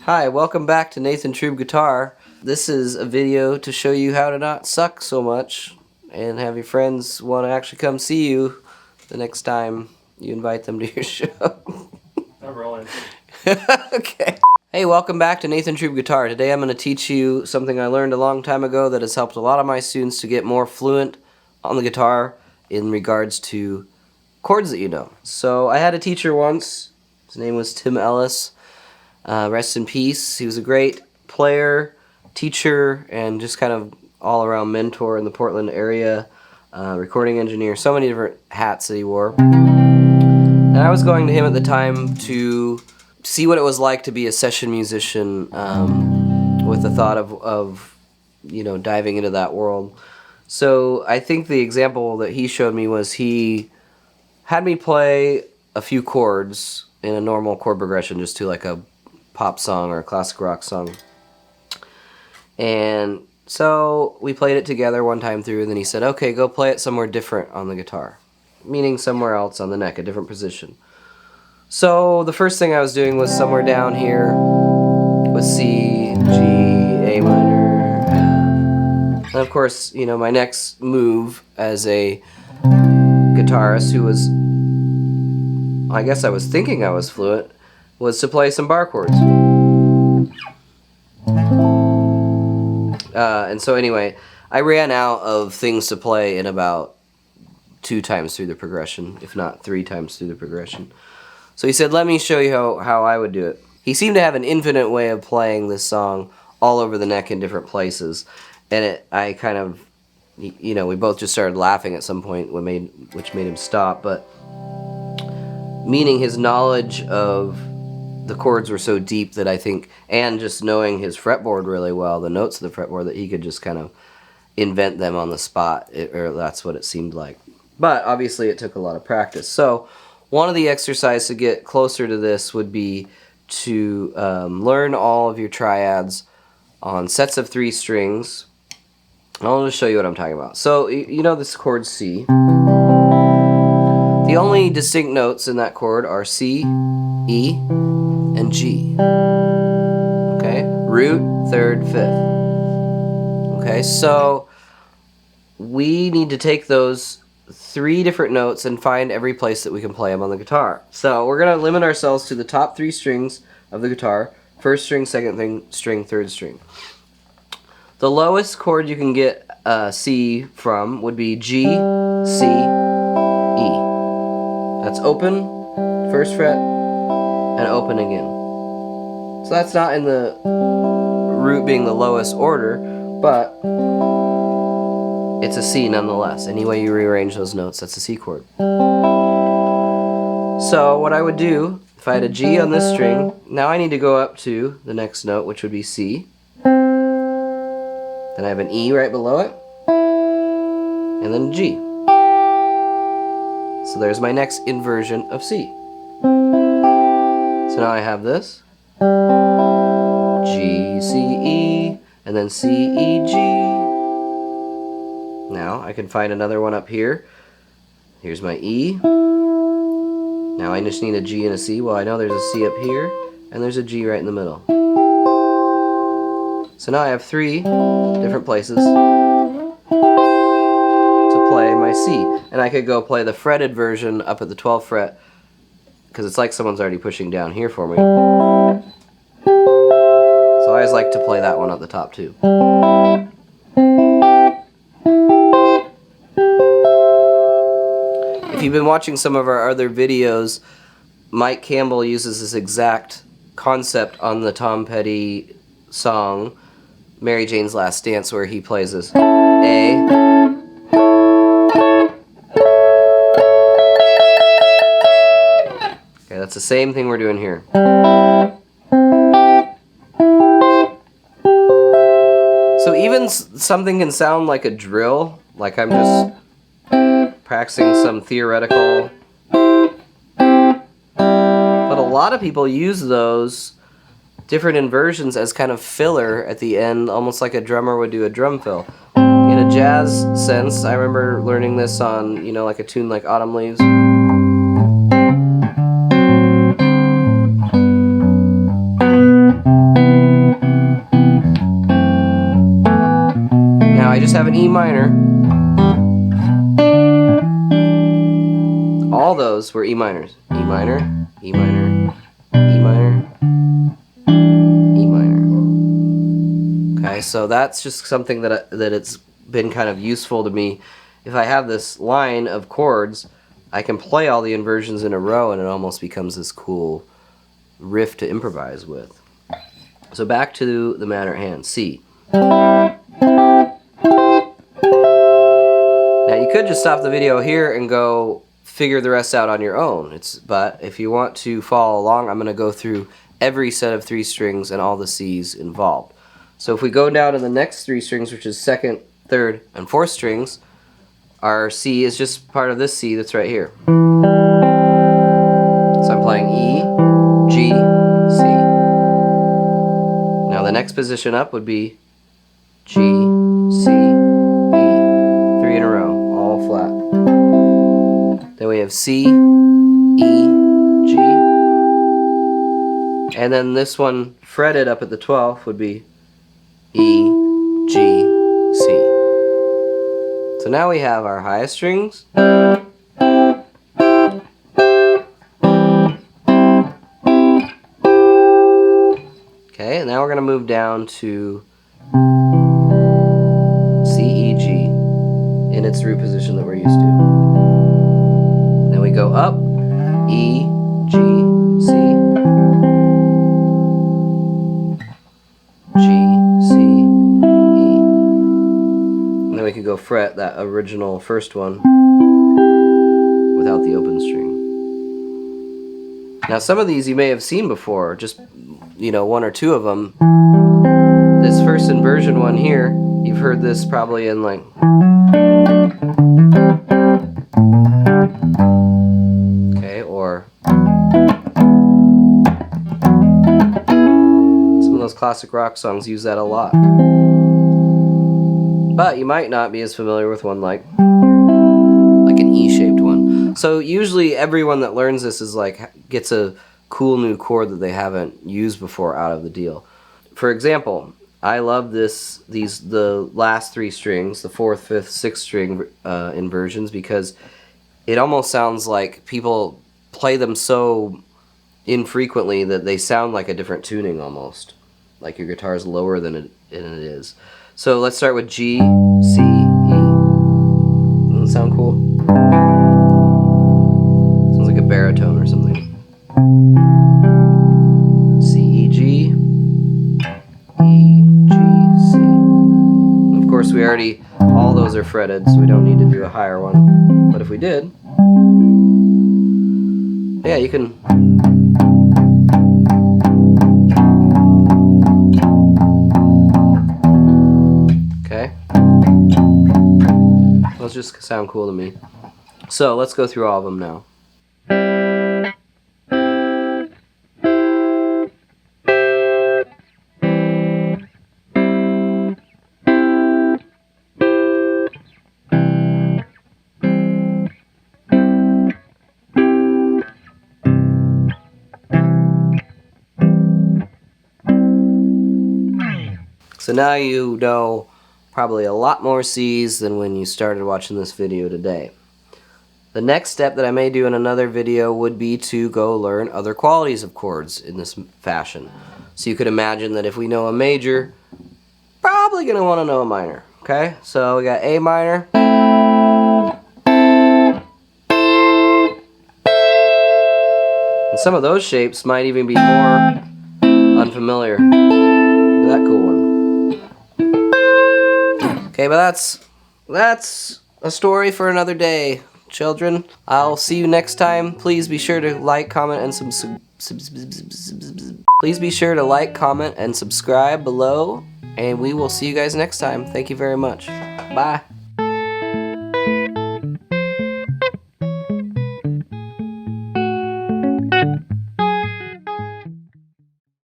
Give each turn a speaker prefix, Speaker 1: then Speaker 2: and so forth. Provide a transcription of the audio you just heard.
Speaker 1: Hi, welcome back to Nathan Trueb Guitar. This is a video to show you how to not suck so much and have your friends want to actually come see you the next time you invite them to your show.
Speaker 2: I'm rolling.
Speaker 1: Okay. Hey, welcome back to Nathan Trueb Guitar. Today I'm going to teach you something I learned a long time ago that has helped a lot of my students to get more fluent on the guitar in regards to chords that you know. So I had a teacher once. His name was Tim Ellis. Rest in peace. He was a great player, teacher, and just kind of all-around mentor in the Portland area, recording engineer, so many different hats that he wore. And I was going to him at the time to see what it was like to be a session musician with the thought of diving into that world. So I think the example that he showed me was he had me play a few chords in a normal chord progression just to like a pop song or a classic rock song. And so we played it together one time through, and then he said, okay, go play it somewhere different on the guitar, meaning somewhere else on the neck, a different position. So the first thing I was doing was somewhere down here with C, G, A minor, F. And of course, my next move as a guitarist who was, I guess I was thinking I was fluent, was to play some bar chords. And so anyway, I ran out of things to play in about 2 times through the progression, if not 3 times through the progression. So he said, let me show you how I would do it. He seemed to have an infinite way of playing this song all over the neck in different places. And I kind of, we both just started laughing at some point, which made him stop. But meaning his knowledge of the chords were so deep that I think, and just knowing his fretboard really well, the notes of the fretboard, that he could just kind of invent them on the spot, or that's what it seemed like. But obviously it took a lot of practice. So one of the exercises to get closer to this would be to learn all of your triads on sets of 3 strings. I'll just show you what I'm talking about. So you know this chord C. The only distinct notes in that chord are C, E, and G. Okay? Root, 3rd, 5th. Okay, so we need to take those 3 different notes and find every place that we can play them on the guitar. So we're going to limit ourselves to the top 3 strings of the guitar. 1st string, 2nd string, 3rd string. The lowest chord you can get C from would be G, C, E. That's open, 1st fret, and open again. So that's not in the root being the lowest order, but it's a C nonetheless. Any way you rearrange those notes, that's a C chord. So what I would do, if I had a G on this string, now I need to go up to the next note, which would be C. Then I have an E right below it, and then G. So there's my next inversion of C. So now I have this, G, C, E, and then C, E, G. Now I can find another one up here. Here's my E. Now I just need a G and a C. Well, I know there's a C up here, and there's a G right in the middle. So now I have 3 different places to play my C. And I could go play the fretted version up at the 12th fret, because it's like someone's already pushing down here for me. So I always like to play that one at the top too. If you've been watching some of our other videos, Mike Campbell uses this exact concept on the Tom Petty song Mary Jane's Last Dance, where he plays this A. Okay, that's the same thing we're doing here. So even something can sound like a drill, like I'm just practicing some theoretical, but a lot of people use those different inversions as kind of filler at the end, almost like a drummer would do a drum fill. In a jazz sense, I remember learning this on, like a tune like Autumn Leaves. have an E minor. All those were E minors. E minor, E minor, E minor, E minor. Okay, so that's just something that it's been kind of useful to me. If I have this line of chords, I can play all the inversions in a row and it almost becomes this cool riff to improvise with. So back to the matter at hand, C. Now you could just stop the video here and go figure the rest out on your own. But if you want to follow along, I'm going to go through every set of 3 strings and all the C's involved. So if we go down to the next 3 strings, which is 2nd, 3rd, and 4th strings, our C is just part of this C that's right here. So I'm playing E, G, C. Now the next position up would be G, C, E. 3 in a row, all flat. Then we have C, E, G. And then this one fretted up at the 12th would be E, G, C. So now we have our highest strings. Okay, and now we're going to move down to C, E, G in its root position that we're used to. Then we go up, E, G, C, G, C, E. And then we could go fret that original first one without the open string. Now some of these you may have seen before, just 1 or 2 of them. This first inversion one here, you've heard this probably in like or some of those classic rock songs use that a lot. But you might not be as familiar with one like an E-shaped one. So usually everyone that learns this is gets a cool new chord that they haven't used before out of the deal. For example, I love the last 3 strings, the 4th, 5th, 6th string inversions, because it almost sounds like people play them so infrequently that they sound like a different tuning almost. Like your guitar is lower than it is. So let's start with G, C, E. Doesn't it sound cool? Sounds like a baritone or something. C, E, G, E, G, C. And of course all those are fretted, so we don't need to do a higher one. But if we did, yeah, you can. Okay. Those just sound cool to me. So let's go through all of them now. So now you know probably a lot more C's than when you started watching this video today. The next step that I may do in another video would be to go learn other qualities of chords in this fashion. So you could imagine that if we know a major, probably going to want to know a minor. Okay, so we got A minor. And some of those shapes might even be more unfamiliar. Look at that cool one. Okay, but that's a story for another day, children. I'll see you next time. Please be sure to like, comment, and subscribe below, and we will see you guys next time. Thank you very much. Bye.